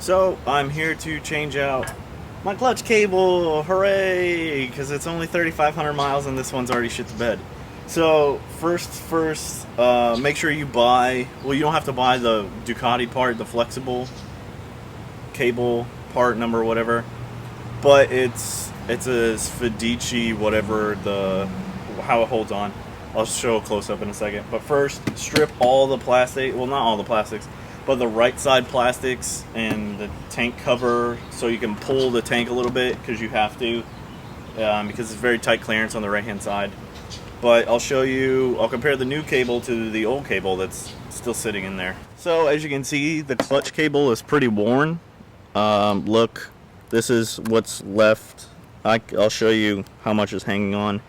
So I'm here to change out my clutch cable. Hooray! Because it's only 3,500 miles and this one's already shit to bed. So first, make sure you buy. Well, you don't have to buy the Ducati part, the flexible cable part number, whatever. But it's a Sfedici, whatever how it holds on. I'll show a close up in a second. But first, strip all the plastic. Well, not all the plastics, but the right side plastics and the tank cover, so you can pull the tank a little bit because you have to, because it's very tight clearance on the right hand side. But I'll show you. I'll compare the new cable to the old cable that's still sitting in there. So as you can see, the clutch cable is pretty worn. Look, this is what's left. I'll show you how much is hanging on.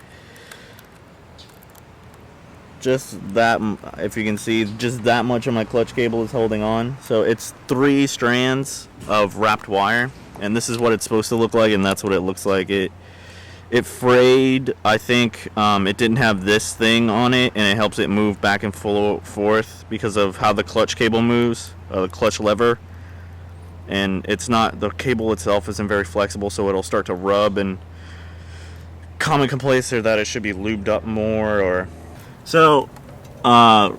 Just that, if you can see, just that much of my clutch cable is holding on. So it's 3 strands of wrapped wire, and this is what it's supposed to look like, and that's what it looks like. It frayed. I think it didn't have this thing on it, and it helps it move back and forth because of how the clutch cable moves, the clutch lever. And it's not, the cable itself isn't very flexible, so it'll start to rub. And common complaints are that it should be lubed up more. Or so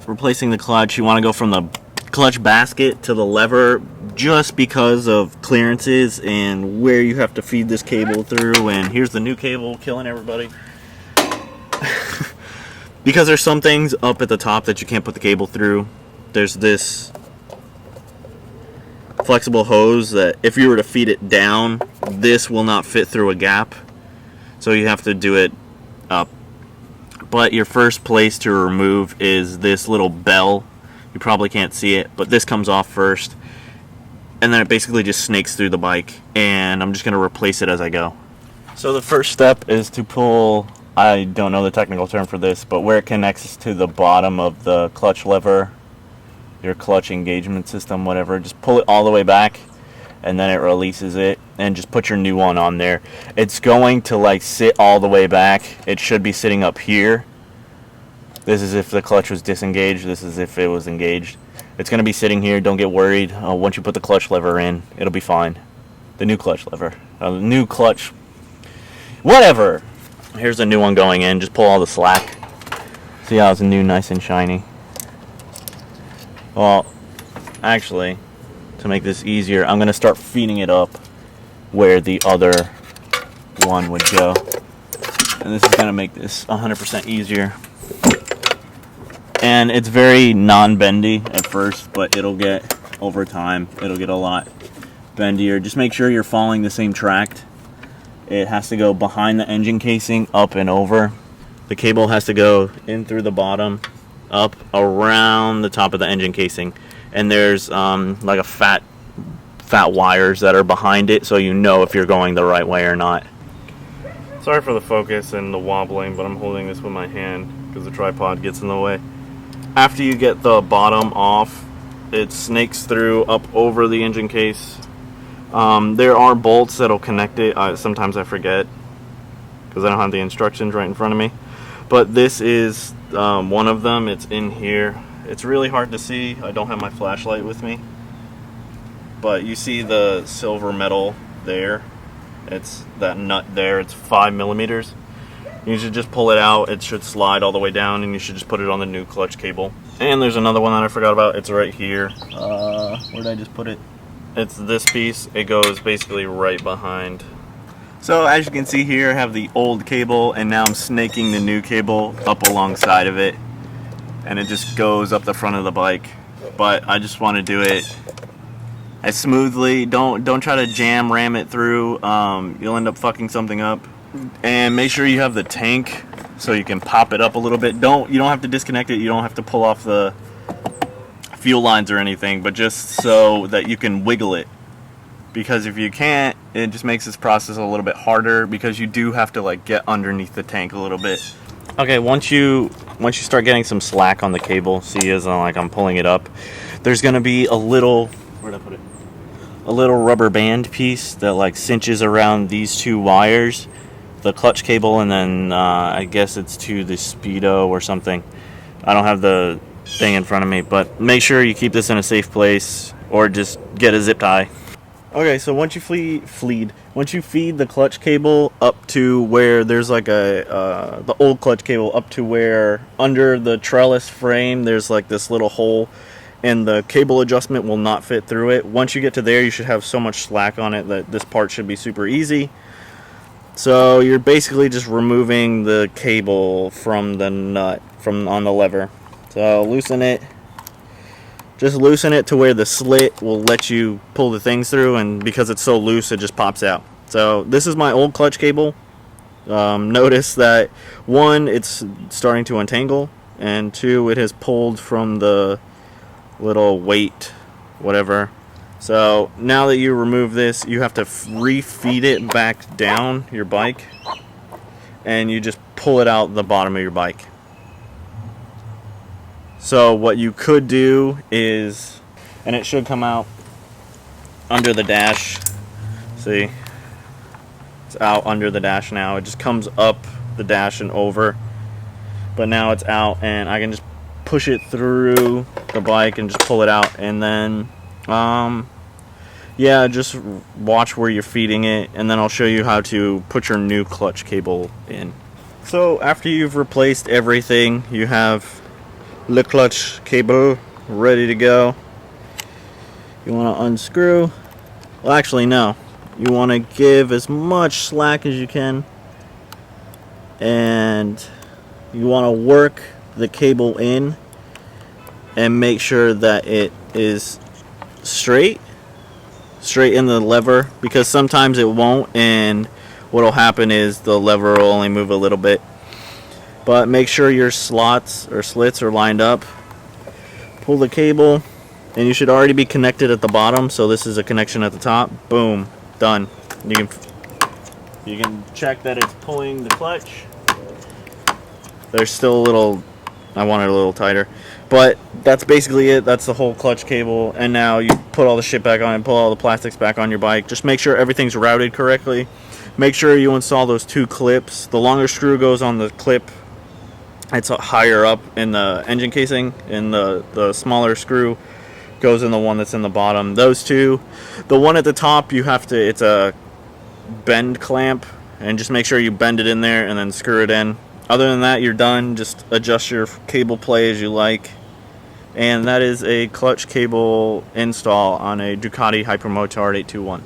replacing the clutch, you want to go from the clutch basket to the lever, just because of clearances and where you have to feed this cable through. And here's the new cable killing everybody. Because there's some things up at the top that you can't put the cable through. There's this flexible hose that if you were to feed it down, this will not fit through a gap, so you have to do it up. But your first place to remove is this little bell. You probably can't see it, but this comes off first, and then it basically just snakes through the bike, and I'm just going to replace it as I go. So the first step is to pull, I don't know the technical term for this, but where it connects to the bottom of the clutch lever, your clutch engagement system, whatever, just pull it all the way back, and then it releases it, and just put your new one on there. It's going to like sit all the way back. It should be sitting up here. This is if the clutch was disengaged. This is if it was engaged. It's going to be sitting here. Don't get worried. Once you put the clutch lever in, it'll be fine. The new clutch lever, the new clutch, whatever. Here's the new one going in. Just pull all the slack. See how it's new, nice and shiny. Well, actually, to make this easier, I'm going to start feeding it up where the other one would go. And this is going to make this 100% easier. And it's very non-bendy at first, but it'll get, over time, it'll get a lot bendier. Just make sure you're following the same track. It has to go behind the engine casing, up and over. The cable has to go in through the bottom, up around the top of the engine casing, and there's like a fat wires that are behind it, so you know if you're going the right way or not. Sorry for the focus and the wobbling, but I'm holding this with my hand because the tripod gets in the way. After you get the bottom off, it snakes through up over the engine case. There are bolts that'll connect it. Sometimes I forget because I don't have the instructions right in front of me, but this is one of them. It's in here. It's really hard to see. I don't have my flashlight with me, but you see the silver metal there. It's that nut there. It's 5 millimeters. You should just pull it out. It should slide all the way down, and you should just put it on the new clutch cable. And there's another one that I forgot about. It's right here. Where did I just put it? It's this piece. It goes basically right behind. So as you can see here, I have the old cable, and now I'm snaking the new cable up alongside of it, and it just goes up the front of the bike. But I just want to do it as smoothly. Don't try to ram it through. You'll end up fucking something up. And make sure you have the tank so you can pop it up a little bit. You don't have to disconnect it. You don't have to pull off the fuel lines or anything, but just so that you can wiggle it. Because if you can't, it just makes this process a little bit harder, because you do have to like get underneath the tank a little bit. Okay, once you start getting some slack on the cable, see as I'm pulling it up, there's gonna be a little, where'd I put it? A little rubber band piece that like cinches around these 2 wires, the clutch cable, and then I guess it's to the speedo or something. I don't have the thing in front of me, but make sure you keep this in a safe place, or just get a zip tie. Okay, so once you once you feed the clutch cable up to where there's like the old clutch cable up to where under the trellis frame there's like this little hole, and the cable adjustment will not fit through it. Once you get to there, you should have so much slack on it that this part should be super easy. So you're basically just removing the cable from the nut on the lever. So loosen it. Just loosen it to where the slit will let you pull the things through, and because it's so loose, it just pops out. So this is my old clutch cable. Notice that 1, it's starting to untangle, and 2, it has pulled from the little weight, whatever. So now that you remove this, you have to refeed it back down your bike, and you just pull it out the bottom of your bike. So what you could do is, and it should come out under the dash. See, it's out under the dash now. It just comes up the dash and over, but now it's out, and I can just push it through the bike and just pull it out. And then yeah, just watch where you're feeding it, and then I'll show you how to put your new clutch cable in. So after you've replaced everything, you have the clutch cable ready to go. You want to unscrew. Well, actually no, you want to give as much slack as you can, and you want to work the cable in and make sure that it is straight in the lever, because sometimes it won't, and what'll happen is the lever will only move a little bit. But make sure your slots or slits are lined up. Pull the cable, and you should already be connected at the bottom, so this is a connection at the top. Boom, done. You can check that it's pulling the clutch. There's still a little, I want it a little tighter, but that's basically it. That's the whole clutch cable. And now you put all the shit back on and pull all the plastics back on your bike. Just make sure everything's routed correctly. Make sure you install those 2 clips. The longer screw goes on the clip, it's higher up in the engine casing, and the smaller screw goes in the one that's in the bottom. Those 2, the one at the top, you have to, it's a bend clamp, and just make sure you bend it in there and then screw it in. Other than that, you're done. Just adjust your cable play as you like. And that is a clutch cable install on a Ducati Hypermotard 821.